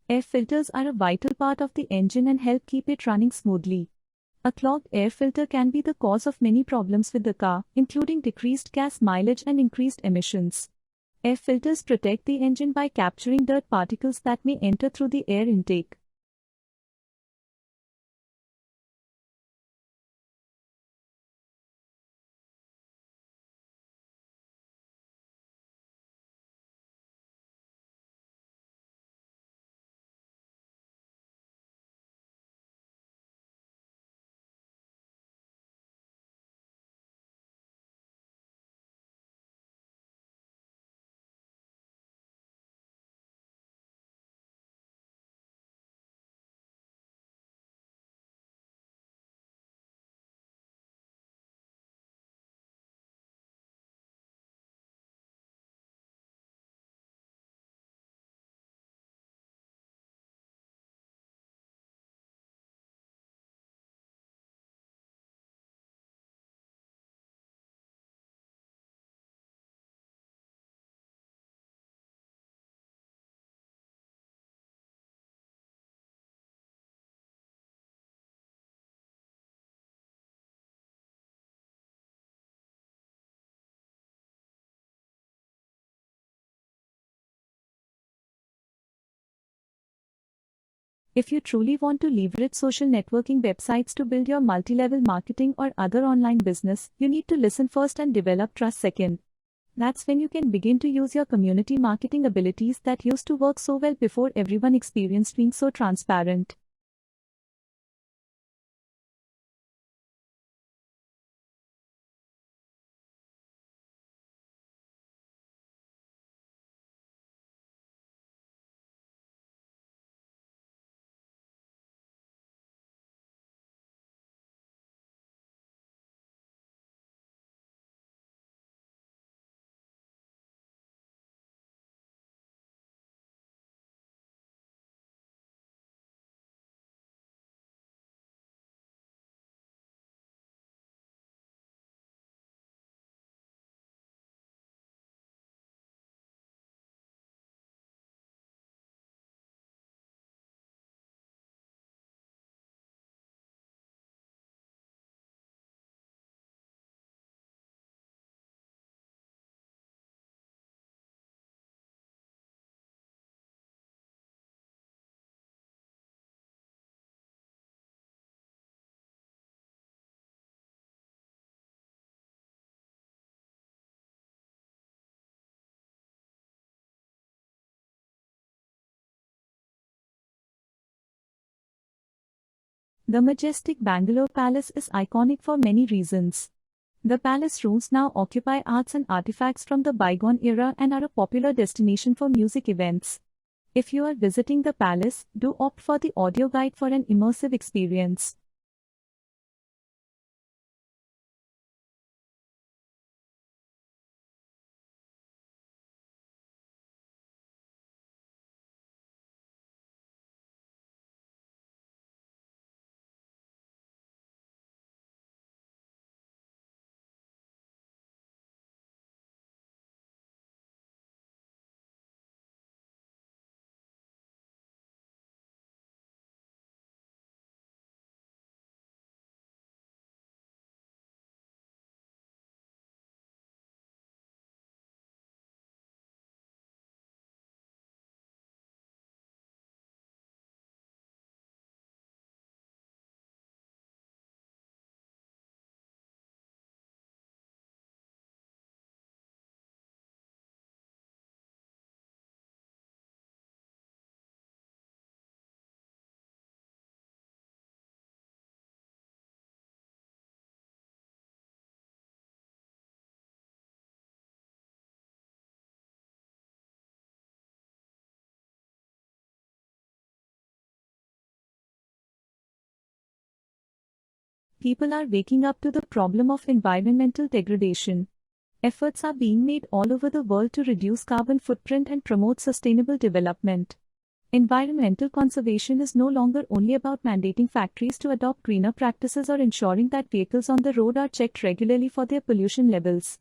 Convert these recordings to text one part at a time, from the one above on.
Air filters are a vital part of the engine and help keep it running smoothly. A clogged air filter can be the cause of many problems with the car, including decreased gas mileage and increased emissions. Air filters protect the engine by capturing dirt particles that may enter through the air intake. If you truly want to leverage social networking websites to build your multi-level marketing or other online business, you need to listen first and develop trust second. That's when you can begin to use your community marketing abilities that used to work so well before everyone experienced being so transparent. The majestic Bangalore Palace is iconic for many reasons. The palace rooms now occupy arts and artifacts from the bygone era and are a popular destination for music events. If you are visiting the palace, do opt for the audio guide for an immersive experience. People are waking up to the problem of environmental degradation. Efforts are being made all over the world to reduce carbon footprint and promote sustainable development. Environmental conservation is no longer only about mandating factories to adopt greener practices or ensuring that vehicles on the road are checked regularly for their pollution levels.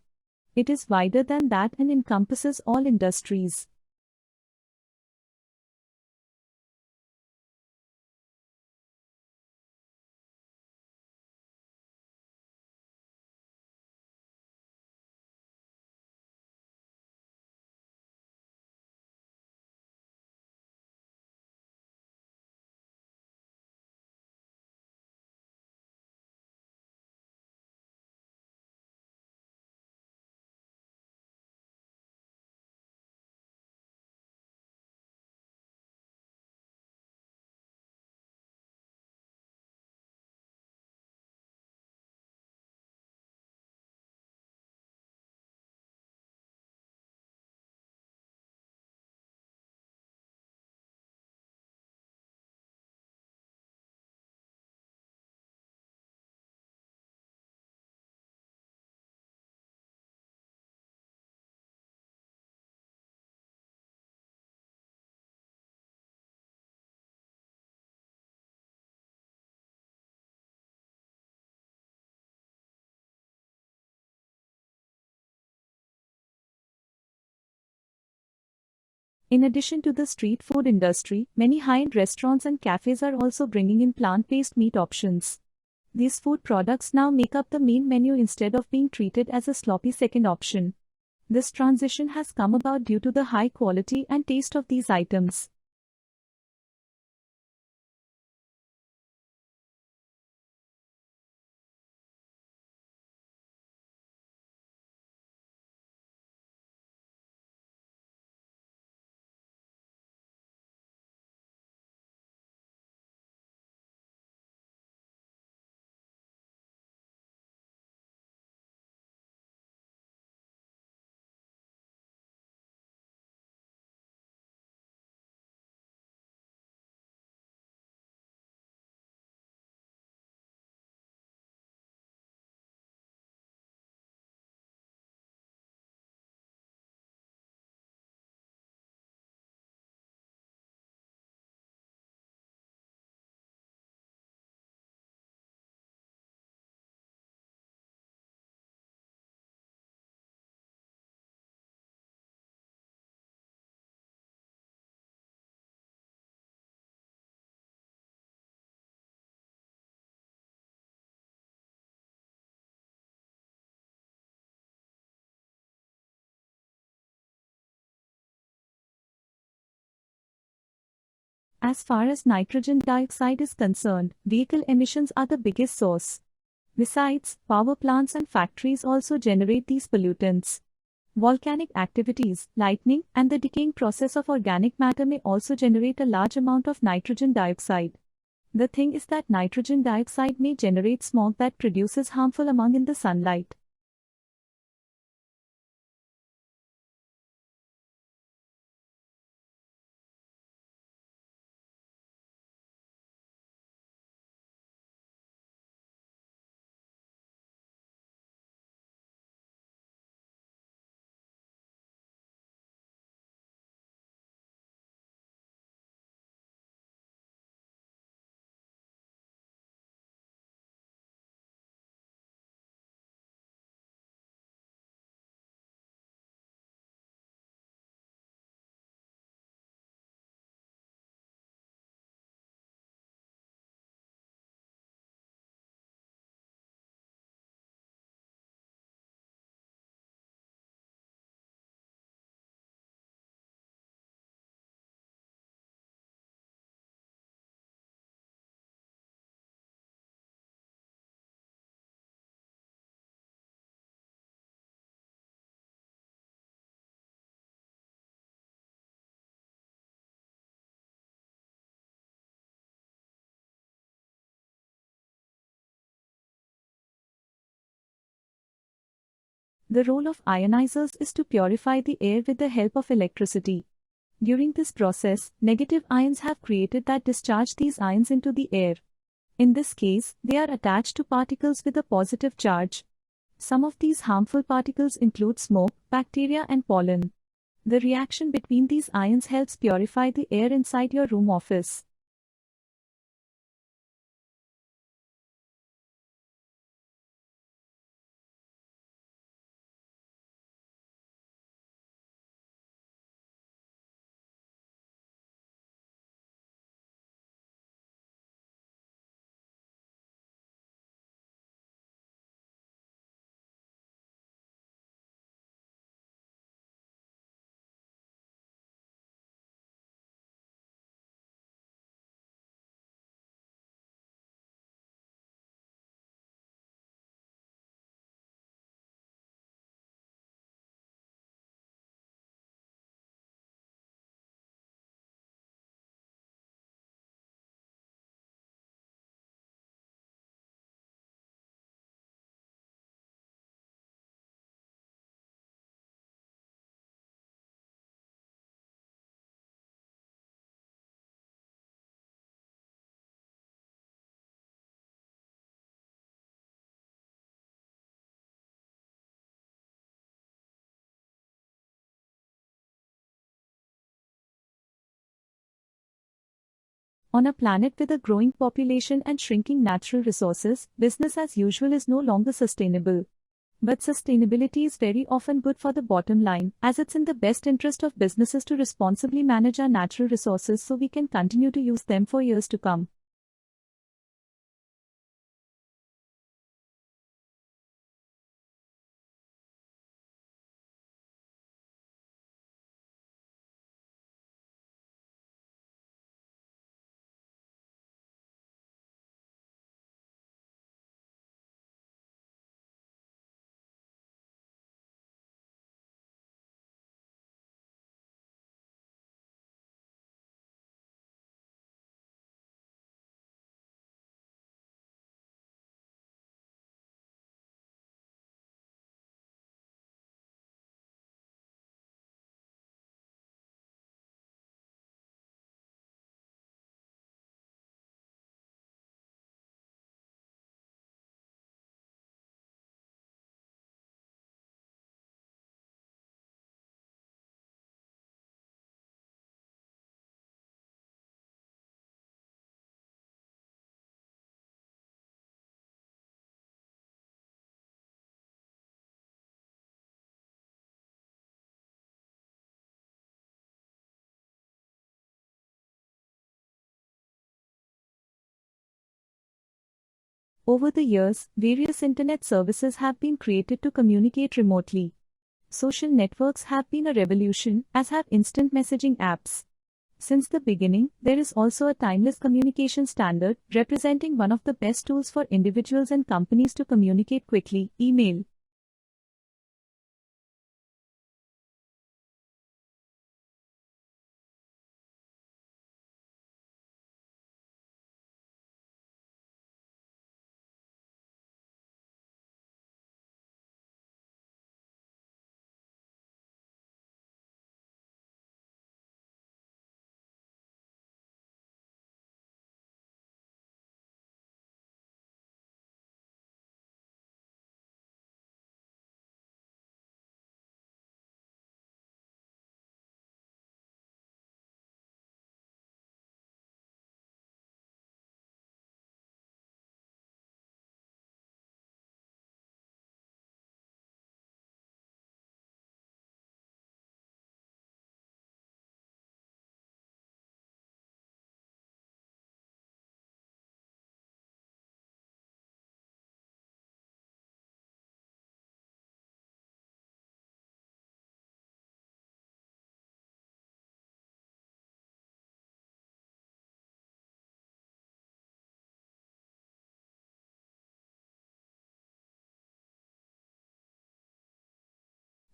It is wider than that and encompasses all industries. In addition to the street food industry, many high-end restaurants and cafes are also bringing in plant-based meat options. These food products now make up the main menu instead of being treated as a sloppy second option. This transition has come about due to the high quality and taste of these items. As far as nitrogen dioxide is concerned, vehicle emissions are the biggest source. Besides, power plants and factories also generate these pollutants. Volcanic activities, lightning, and the decaying process of organic matter may also generate a large amount of nitrogen dioxide. The thing is that nitrogen dioxide may generate smog that produces harmful among in the sunlight. The role of ionizers is to purify the air with the help of electricity. During this process, negative ions have created that discharge these ions into the air. In this case, they are attached to particles with a positive charge. Some of these harmful particles include smoke, bacteria, and pollen. The reaction between these ions helps purify the air inside your room office. On a planet with a growing population and shrinking natural resources, business as usual is no longer sustainable. But sustainability is very often good for the bottom line, as it's in the best interest of businesses to responsibly manage our natural resources so we can continue to use them for years to come. Over the years, various internet services have been created to communicate remotely. Social networks have been a revolution, as have instant messaging apps. Since the beginning, there is also a timeless communication standard, representing one of the best tools for individuals and companies to communicate quickly: email.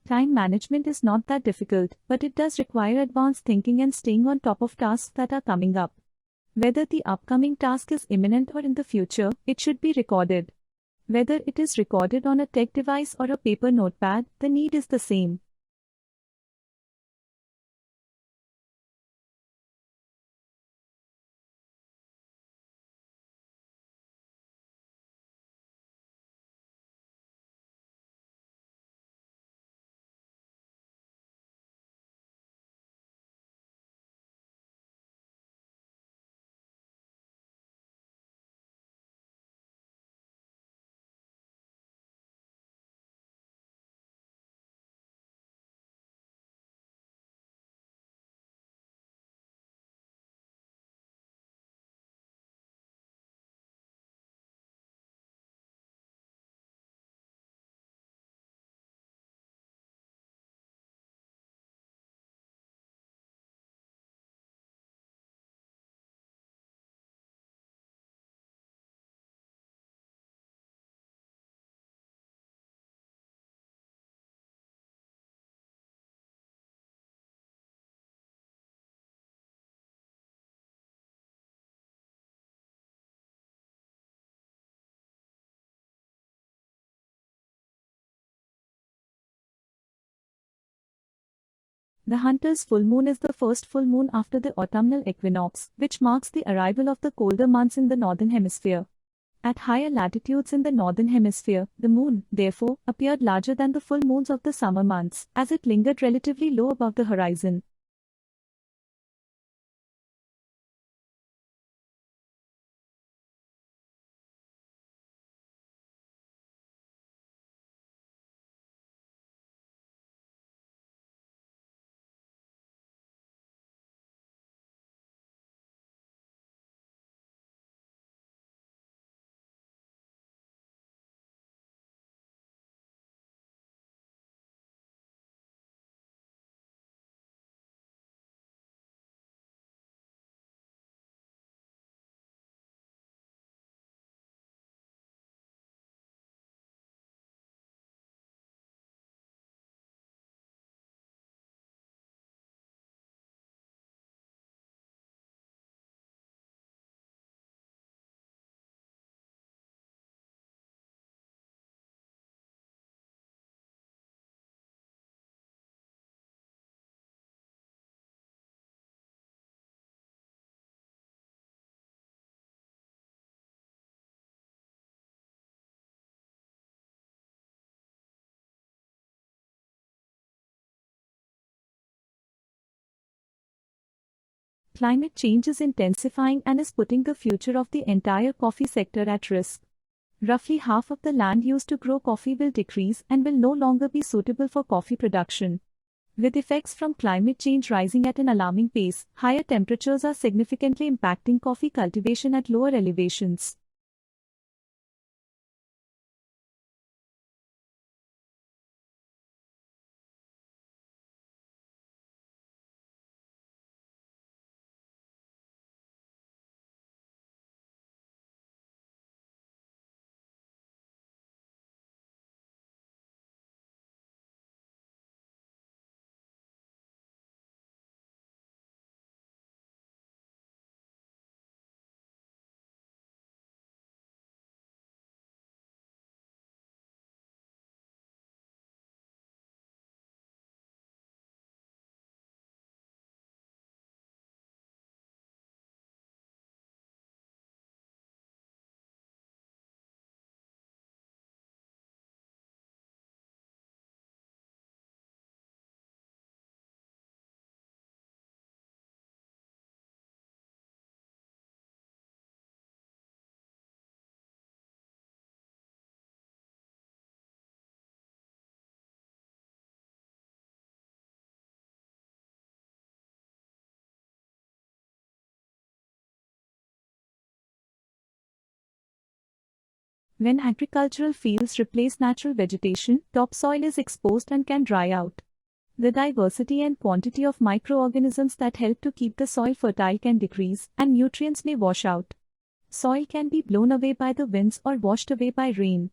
Time management is not that difficult, but it does require advanced thinking and staying on top of tasks that are coming up. Whether the upcoming task is imminent or in the future, it should be recorded. Whether it is recorded on a tech device or a paper notepad, the need is the same. The hunter's full moon is the first full moon after the autumnal equinox, which marks the arrival of the colder months in the northern hemisphere. At higher latitudes in the northern hemisphere, the moon, therefore, appeared larger than the full moons of the summer months, as it lingered relatively low above the horizon. Climate change is intensifying and is putting the future of the entire coffee sector at risk. Roughly half of the land used to grow coffee will decrease and will no longer be suitable for coffee production. With effects from climate change rising at an alarming pace, higher temperatures are significantly impacting coffee cultivation at lower elevations. When agricultural fields replace natural vegetation, topsoil is exposed and can dry out. The diversity and quantity of microorganisms that help to keep the soil fertile can decrease, and nutrients may wash out. Soil can be blown away by the winds or washed away by rain.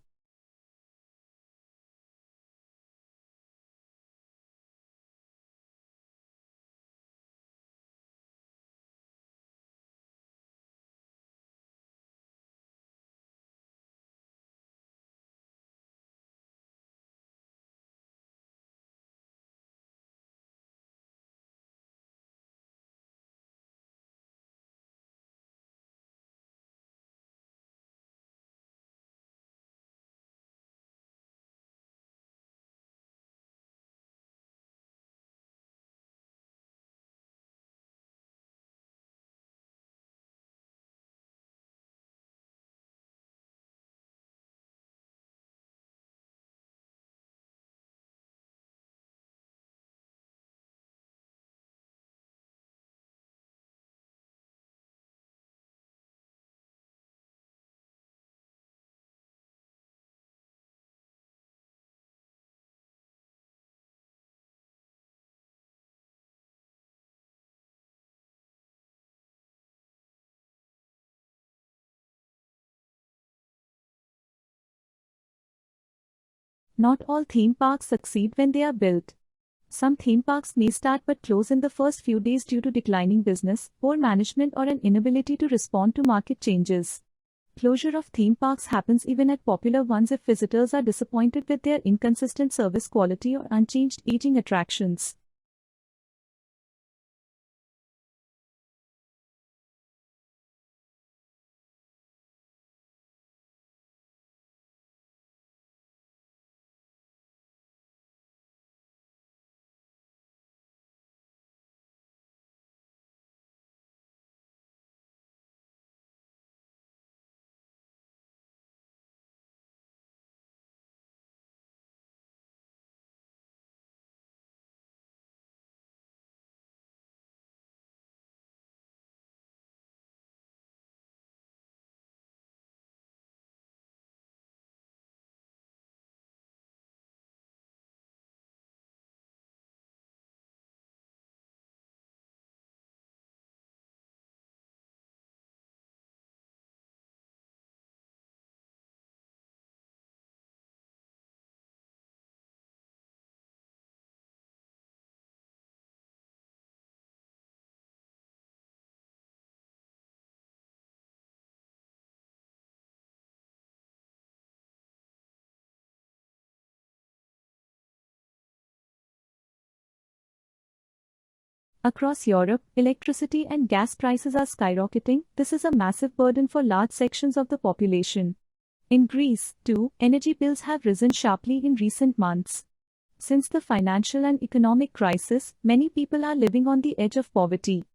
Not all theme parks succeed when they are built. Some theme parks may start but close in the first few days due to declining business, poor management, or an inability to respond to market changes. Closure of theme parks happens even at popular ones if visitors are disappointed with their inconsistent service quality or unchanged aging attractions. Across Europe, electricity and gas prices are skyrocketing. This is a massive burden for large sections of the population. In Greece, too, energy bills have risen sharply in recent months. Since the financial and economic crisis, many people are living on the edge of poverty.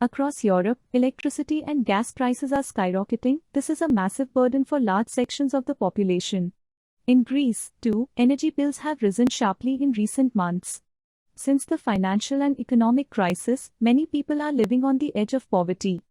Across Europe, electricity and gas prices are skyrocketing. This is a massive burden for large sections of the population. In Greece, too, energy bills have risen sharply in recent months. Since the financial and economic crisis, many people are living on the edge of poverty.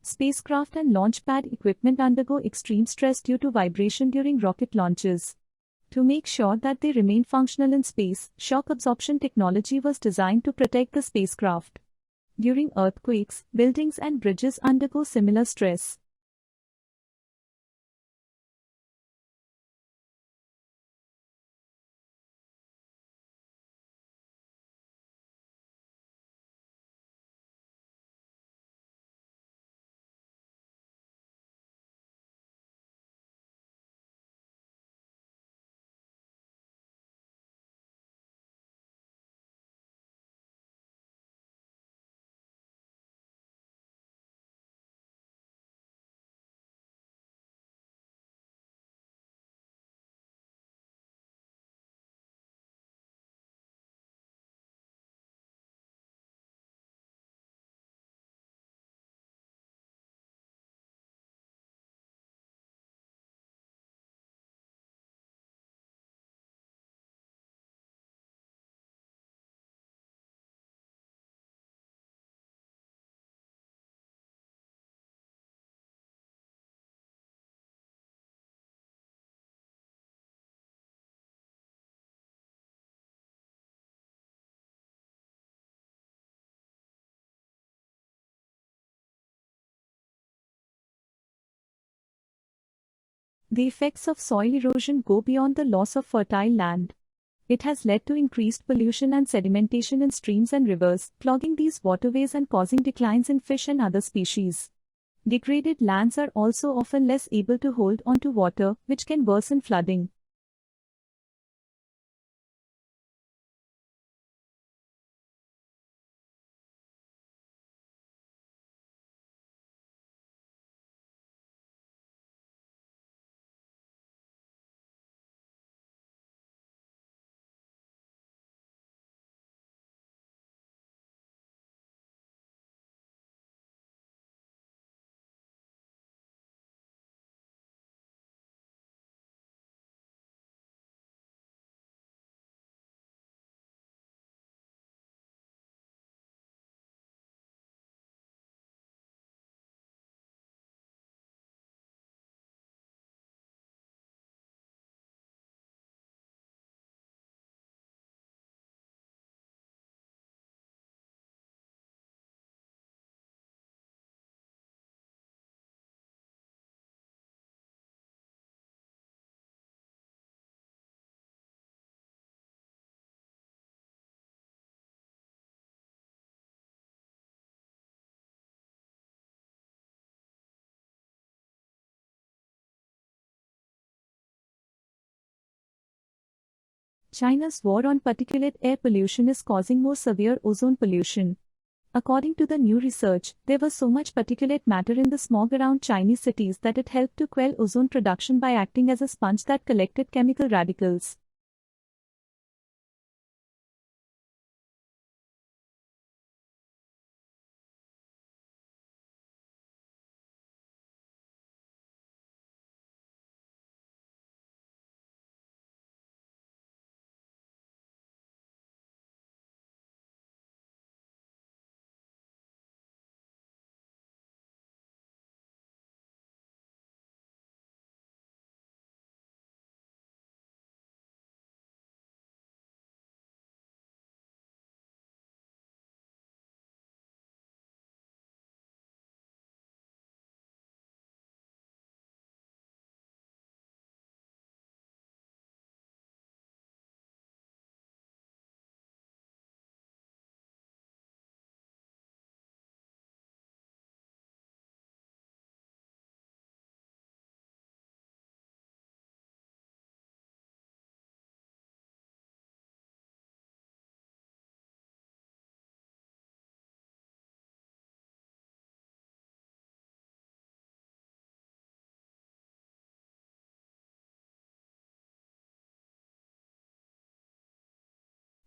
Spacecraft and launch pad equipment undergo extreme stress due to vibration during rocket launches. To make sure that they remain functional in space, shock absorption technology was designed to protect the spacecraft. During earthquakes, buildings and bridges undergo similar stress. The effects of soil erosion go beyond the loss of fertile land. It has led to increased pollution and sedimentation in streams and rivers, clogging these waterways and causing declines in fish and other species. Degraded lands are also often less able to hold onto water, which can worsen flooding. China's war on particulate air pollution is causing more severe ozone pollution. According to the new research, there was so much particulate matter in the smog around Chinese cities that it helped to quell ozone production by acting as a sponge that collected chemical radicals.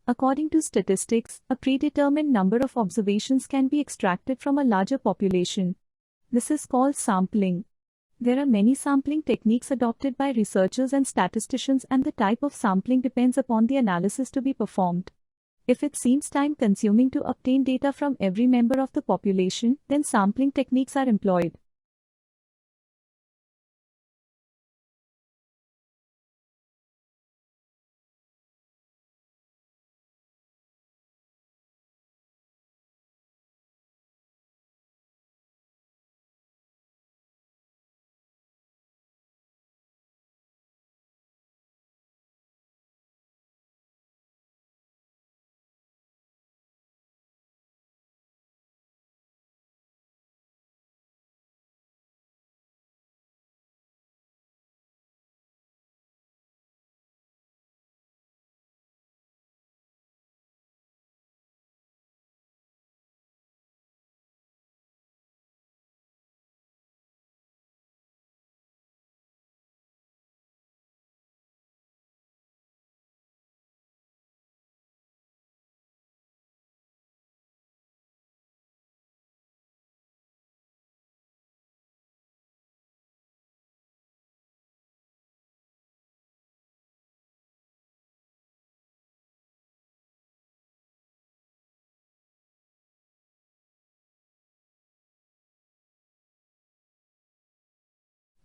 According to statistics, a predetermined number of observations can be extracted from a larger population. This is called sampling. There are many sampling techniques adopted by researchers and statisticians, and the type of sampling depends upon the analysis to be performed. If it seems time-consuming to obtain data from every member of the population, then sampling techniques are employed.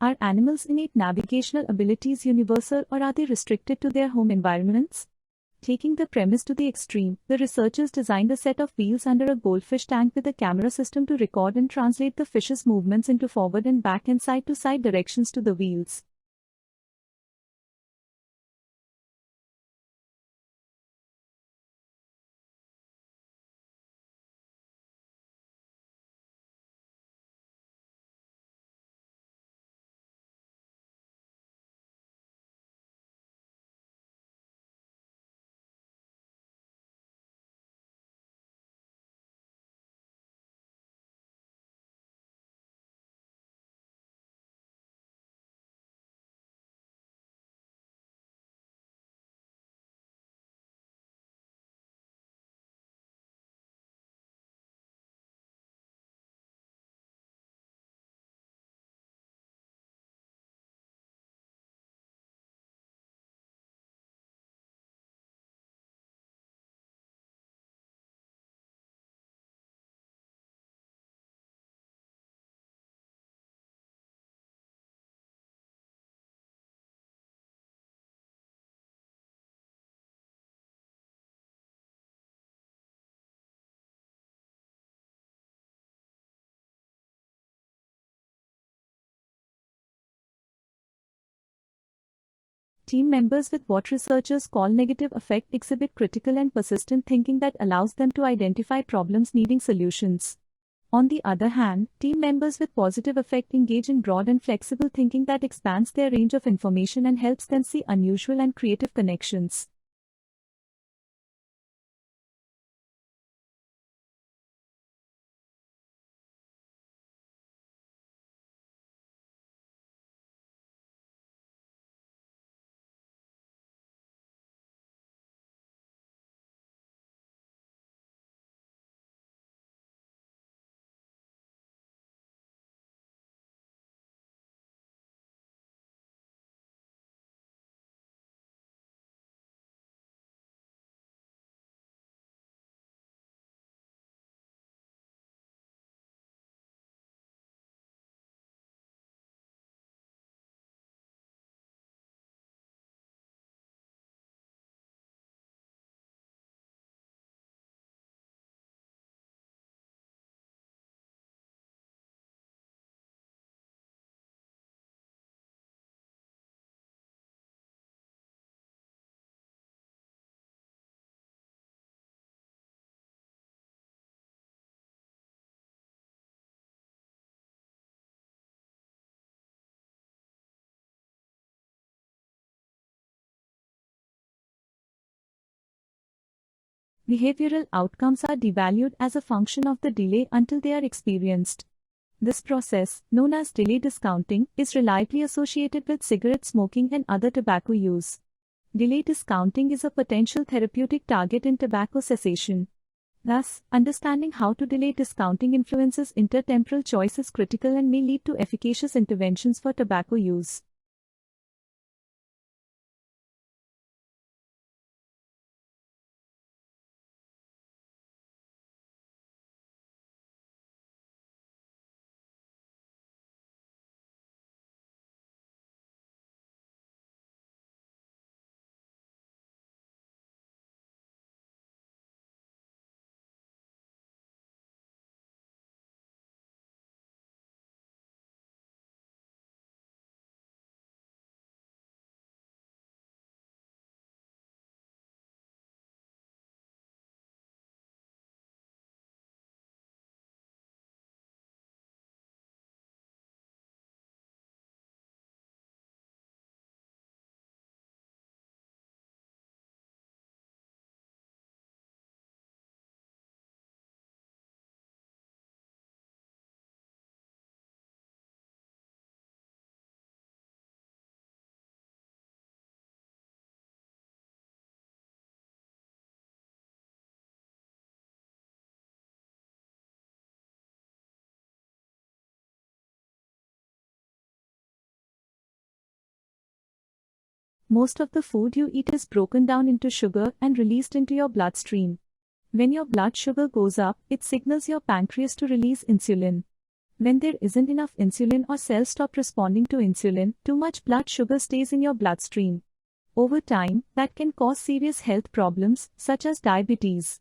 Are animals' innate navigational abilities universal, or are they restricted to their home environments? Taking the premise to the extreme, the researchers designed a set of wheels under a goldfish tank with a camera system to record and translate the fish's movements into forward and back and side-to-side directions to the wheels. Team members with what researchers call negative affect exhibit critical and persistent thinking that allows them to identify problems needing solutions. On the other hand, team members with positive affect engage in broad and flexible thinking that expands their range of information and helps them see unusual and creative connections. Behavioral outcomes are devalued as a function of the delay until they are experienced. This process, known as delay discounting, is reliably associated with cigarette smoking and other tobacco use. Delay discounting is a potential therapeutic target in tobacco cessation. Thus, understanding how to delay discounting influences intertemporal choice is critical and may lead to efficacious interventions for tobacco use. Most of the food you eat is broken down into sugar and released into your bloodstream. When your blood sugar goes up, it signals your pancreas to release insulin. When there isn't enough insulin or cells stop responding to insulin, too much blood sugar stays in your bloodstream. Over time, that can cause serious health problems, such as diabetes.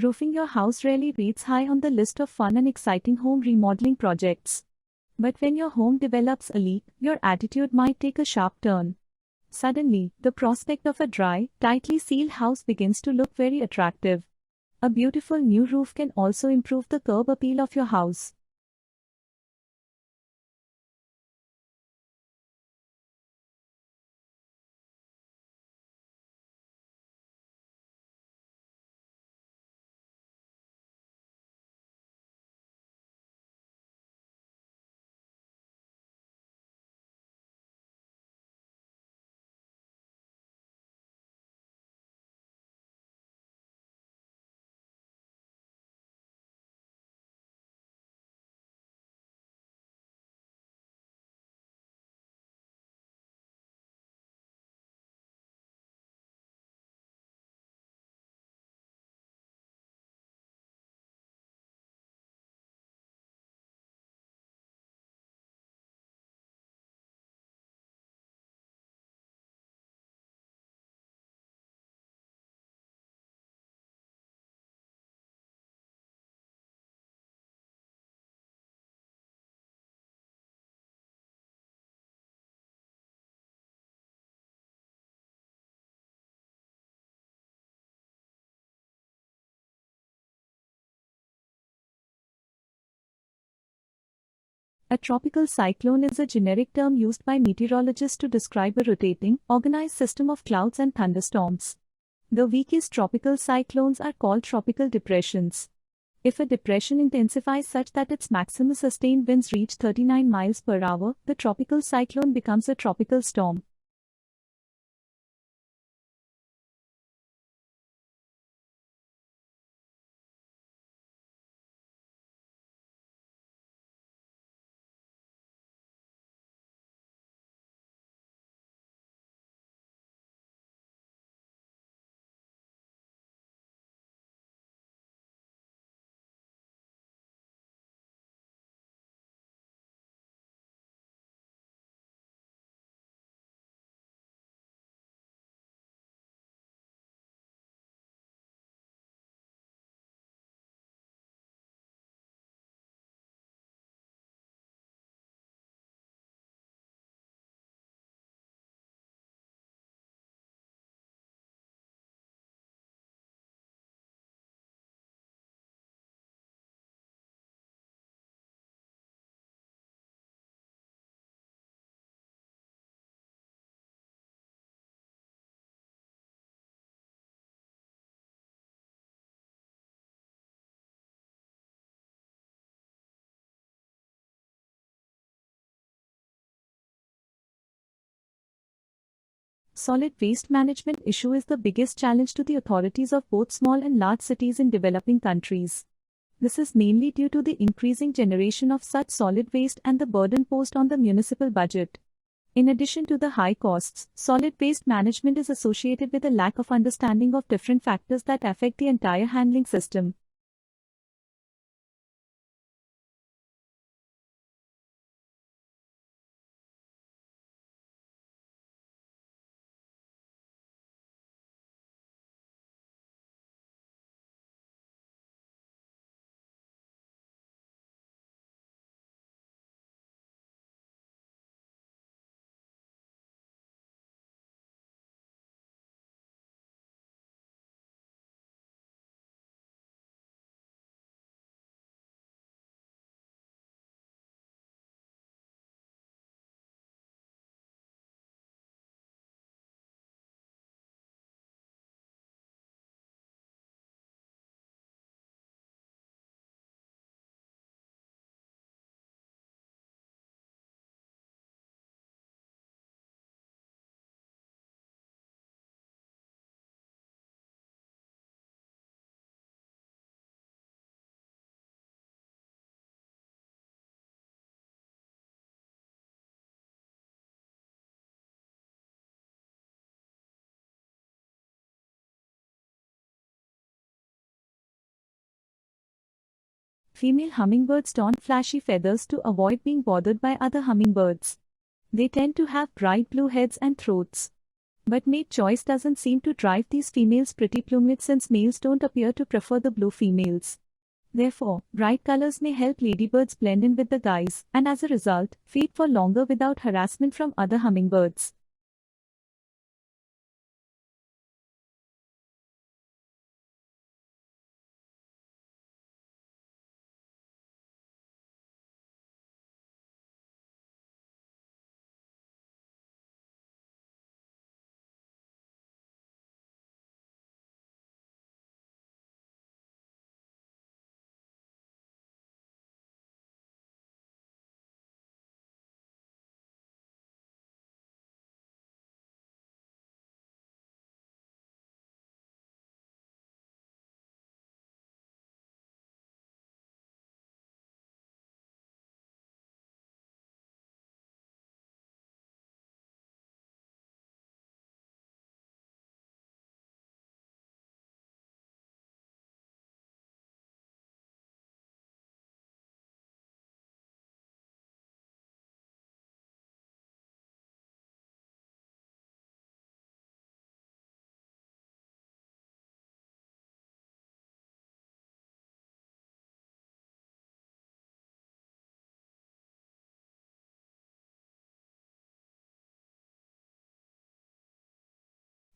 Roofing your house rarely rates high on the list of fun and exciting home remodeling projects. But when your home develops a leak, your attitude might take a sharp turn. Suddenly, the prospect of a dry, tightly sealed house begins to look very attractive. A beautiful new roof can also improve the curb appeal of your house. A tropical cyclone is a generic term used by meteorologists to describe a rotating, organized system of clouds and thunderstorms. The weakest tropical cyclones are called tropical depressions. If a depression intensifies such that its maximum sustained winds reach 39 miles per hour, the tropical cyclone becomes a tropical storm. solid waste management issue is the biggest challenge to the authorities of both small and large cities in developing countries. This is mainly due to the increasing generation of such solid waste and the burden posed on the municipal budget. In addition to the high costs, solid waste management is associated with a lack of understanding of different factors that affect the entire handling system. Female hummingbirds don flashy feathers to avoid being bothered by other hummingbirds. They tend to have bright blue heads and throats. But mate choice doesn't seem to drive these females' pretty plumage since males don't appear to prefer the blue females. Therefore, bright colors may help ladybirds blend in with the guys and as a result, feed for longer without harassment from other hummingbirds.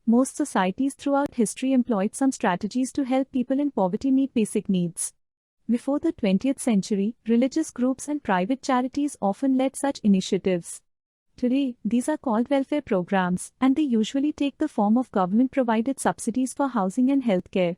Most societies throughout history employed some strategies to help people in poverty meet basic needs. Before the 20th century, religious groups and private charities often led such initiatives. Today, these are called welfare programs, and they usually take the form of government-provided subsidies for housing and healthcare.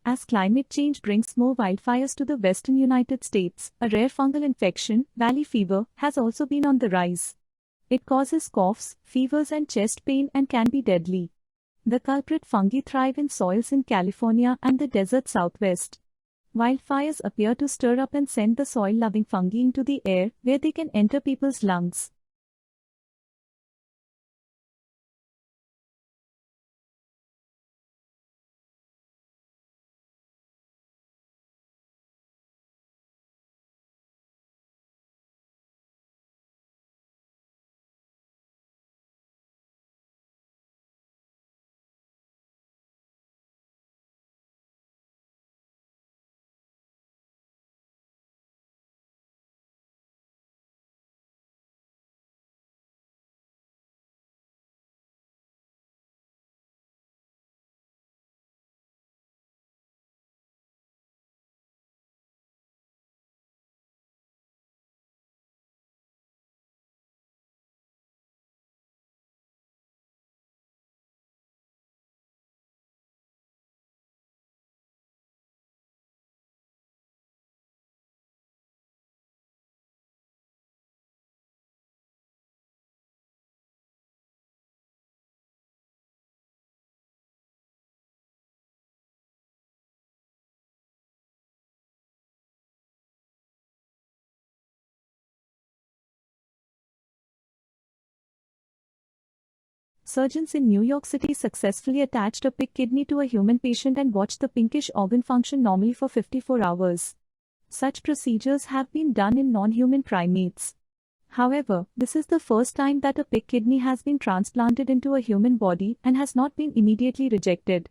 As climate change brings more wildfires to the western United States, a rare fungal infection, valley fever, has also been on the rise. It causes coughs, fevers and chest pain and can be deadly. The culprit fungi thrive in soils in California and the desert southwest. Wildfires appear to stir up and send the soil-loving fungi into the air, where they can enter people's lungs. Surgeons in New York City successfully attached a pig kidney to a human patient and watched the pinkish organ function normally for 54 hours. Such procedures have been done in non-human primates. However, this is the first time that a pig kidney has been transplanted into a human body and has not been immediately rejected.